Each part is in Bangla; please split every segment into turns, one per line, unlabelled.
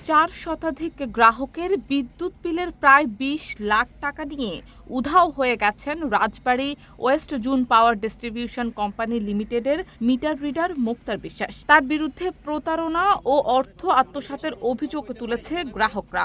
4 শতাধিক গ্রাহকের বিদ্যুৎ বিলের প্রায় 20 লাখ টাকা নিয়ে উধাও হয়ে গেছেন রাজবাড়ী West zone power distribution company লিমিটেডের মিটার রিডার মুক্তার বিশ্বাস। তার বিরুদ্ধে প্রতারণা ও অর্থ আত্মসাতের অভিযোগ তুলেছে গ্রাহকরা।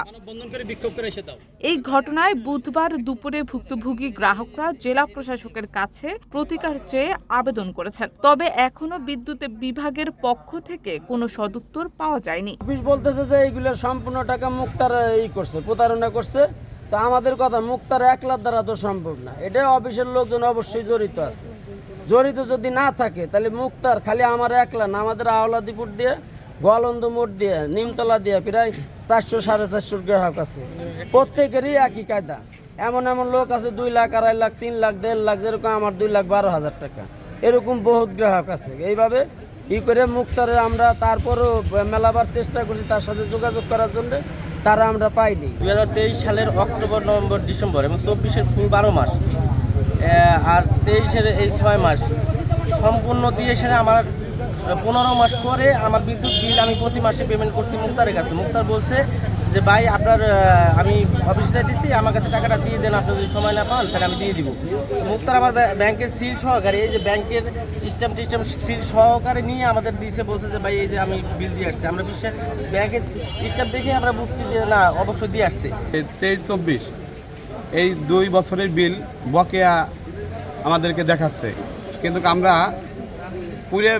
এই ঘটনায় বুধবার দুপুরে ভুক্তভোগী গ্রাহকরা জেলা প্রশাসকের কাছে প্রতিকার চেয়ে আবেদন করেছেন। তবে এখনো বিদ্যুৎ বিভাগের পক্ষ থেকে কোনো সদুত্তর পাওয়া যায়নি।
অফিস বলতেছে যে এইগুলো সম্পূর্ণ টাকা মুক্তার করছে, প্রতারণা করছে। তা আমাদের কথা, মুক্তার একলার দ্বারা তো সম্ভব না। এটা অফিসের লোকজন অবশ্যই জড়িত আছে। জড়িত যদি না থাকে তাহলে মুক্তার খালি আমার একলা না, আমাদের আওলাদিপুর দিয়ে, গোয়ালন্দ মোড় দিয়ে, নিমতলা দিয়ে প্রায় 400-450 গ্রাহক আছে। প্রত্যেকেরই একই কায়দা। এমন এমন লোক আছে 2 লাখ, 2.5 লাখ, 3 লাখ, 1.5 লাখ, যেরকম আমার 2,12,000 টাকা, এরকম বহুত গ্রাহক আছে। এইভাবে করে মুক্তারে আমরা তারপরও মেলাবার চেষ্টা করছি, তার সাথে যোগাযোগ করার জন্য, তারা আমরা পাইনি।
2023 সালের অক্টোবর, নভেম্বর, ডিসেম্বর এবং 24-এর ফুল 12 মাস আর 23-এর এই 6 মাস সম্পূর্ণ দিয়ে সেরে আমার 15 মাস পরে আমার বিদ্যুৎ বিল আমি প্রতি মাসে পেমেন্ট করছি মুক্তারের কাছে। মুক্তার বলছে যে ভাই আপনার আমি অফিসে দিচ্ছি, আমার কাছে টাকাটা দিয়ে দেন, আপনি যদি সময় না পান তাহলে আমি দিয়ে দিব। মুক্তার আমার ব্যাংকের সিল সহকারে, এই যে ব্যাংকের স্ট্যাম্প সিল সহকারে নিয়ে আমাদের দিয়েছে, বলছে যে ভাই এই যে আমি বিল দিয়ে আসছি। আমরা বিশ্বাস ব্যাংকের স্ট্যাম্প দেখে আমরা বুঝছি যে না, অবশ্যই দিয়ে আসছে।
23-24 এই 2 বছরের বিল বকেয়া আমাদেরকে দেখাচ্ছে, কিন্তু আমরা পুরো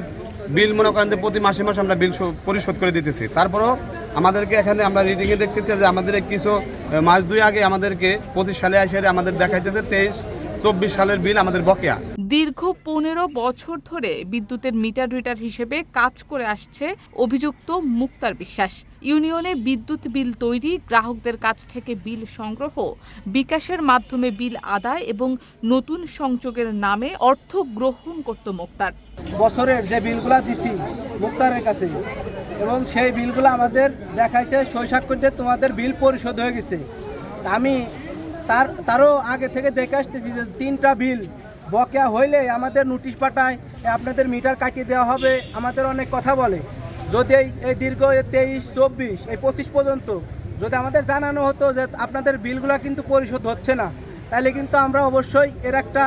বিল মনে করেন যে প্রতি মাসে মাসে আমরা বিল পরিশোধ করে দিতেছি। তারপরেও আমাদেরকে এখানে আমরা রিডিংয়ে দেখতেছি যে আমাদের কিছু মাস 2 আগে আমাদেরকে 25 সালে এসে আমাদের দেখাইতেছে 23-24 সালের বিল আমাদের বকেয়া।
দীর্ঘ 15 বছর ধরে বিদ্যুতের মিটার রিডার হিসেবে কাজ করে আসছে অভিযুক্ত মুক্তার বিশ্বাস। ইউনিয়নে বিদ্যুৎ বিল তৈরি, গ্রাহকদের কাছ থেকে বিল সংগ্রহ, বিকাশের মাধ্যমে বিল আদায় এবং নতুন সংযোগের নামে অর্থ গ্রহণ করত মুক্তার।
বছরের যে বিলগুলা দিছি মুক্তারের কাছে, এবং সেই বিলগুলো আমাদের দেখাইছে স্বাক্ষর দিয়ে তোমাদের বিল পরিশোধ হয়ে গেছে। আমি তারও আগে থেকে দেখে আসতেছি যে 3টা বিল বকেয়া হইলে আমাদের নোটিশ পাঠায়, আপনাদের মিটার কাটিয়ে দেওয়া হবে, আমাদের অনেক কথা বলে। যদি এই দীর্ঘ 23-24 এই 25 পর্যন্ত যদি আমাদের জানানো হতো যে আপনাদের বিলগুলো কিন্তু পরিশোধ হচ্ছে না, তাহলে কিন্তু আমরা অবশ্যই এর একটা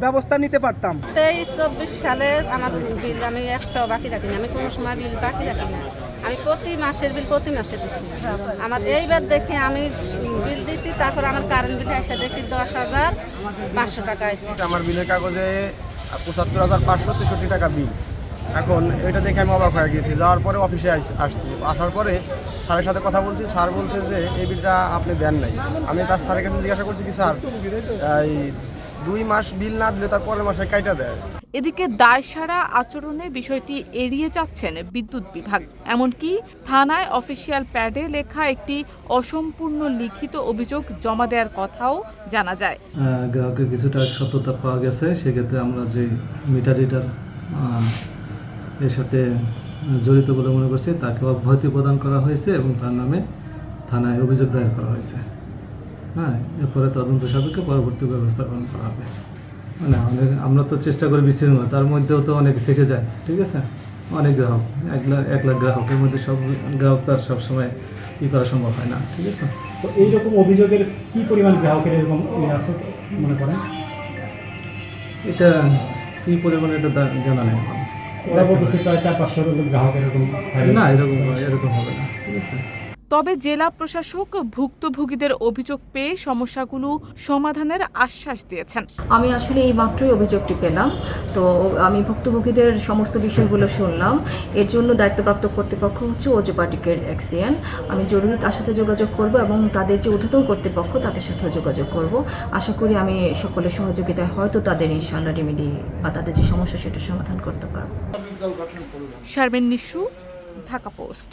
ব্যবস্থা নিতে পারতাম।
23-24 সালের আমার বিল আমি একটাও বাকি রাখিনি, আমি কোনো সময় বিল বাকি রাখি না। আমি প্রতি মাসের বিল প্রতি মাসে দিচ্ছি। আমার এইবার দেখে আমি বিল দিচ্ছি, তারপর আমার কারেন্ট বিল এসে দেখি 10,500 টাকা আছে।
আমার বিলের কাগজে 75,563 টাকা বিল। এখন এটা দেখে আমি অবাক হয়ে গেছি। যাওয়ার পরে অফিসে আসছি, আসার পরে স্যারের সাথে কথা বলছি। স্যার বলছে যে এই বিলটা আপনি দেন নাই। আমি তার স্যারের কাছে জিজ্ঞাসা করছি কি স্যার, এই 2 মাস বিল না দিলে তার পরের মাসে কাইটা দেয়।
এদিকে দায়সারা আচরণে বিষয়টি এড়িয়ে যাচ্ছেন বিদ্যুৎ বিভাগ। এমনকি থানায় অফিসিয়াল প্যাডে লেখা একটি অসম্পূর্ণ লিখিত অভিযোগ জমা দেওয়ার কথাও জানা যায়।
গ্রাহকের কিছুটা সত্যতা পাওয়া গেছে, সেক্ষেত্রে আমরা যে মিটার রিডার এর সাথে জড়িত বলে মনে করছি তাকে অব্যাহতি প্রদান করা হয়েছে এবং তার নামে থানায় অভিযোগ দায়ের করা হয়েছে। হ্যাঁ, এরপরে তদন্ত সাপেক্ষে পরবর্তী ব্যবস্থা গ্রহণ করা হবে। মানে আমরা তো চেষ্টা করি বিচ্ছিন্ন, তার মধ্যেও তো অনেক থেকে যায়। ঠিক আছে, অনেক গ্রাহক, 1 লাখ গ্রাহকের মধ্যে সব গ্রাহক তার সবসময় করা সম্ভব হয় না। ঠিক আছে,
তো এইরকম অভিযোগের কি পরিমাণ গ্রাহকের এরকম আছে মনে করেন?
এটা কী পরিমাণে এটা জানা নেই।
ওরা বলতেছে প্রায় 400-500 গ্রাহক এরকম।
না, এরকম হবে না। ঠিক আছে।
তবে জেলা প্রশাসক ভুক্তভোগীদের অভিযোগ পেয়ে সমস্যাগুলো সমাধানের আশ্বাস দিয়েছেন।
আমি আসলে এই মাত্রই অভিযোগটি পেলাম, তো আমি ভুক্তভোগীদের সমস্ত বিষয়গুলো শুনলাম। এর জন্য দায়িত্বপ্রাপ্ত কর্তৃপক্ষ হচ্ছে ওজেপাটিকের এক্সিএন। আমি জরুরি তার সাথে যোগাযোগ করব এবং তাদের যে ঊর্ধ্বতন কর্তৃপক্ষ তাদের সাথে যোগাযোগ করব। আশা করি আমি সকলের সহযোগিতায় হয়তো তাদের ইনশাআল্লাহ রেমেডি বা তাদের যে সমস্যা সেটা সমাধান করতে পারব।
শারমিন নিশু, ঢাকা পোস্ট।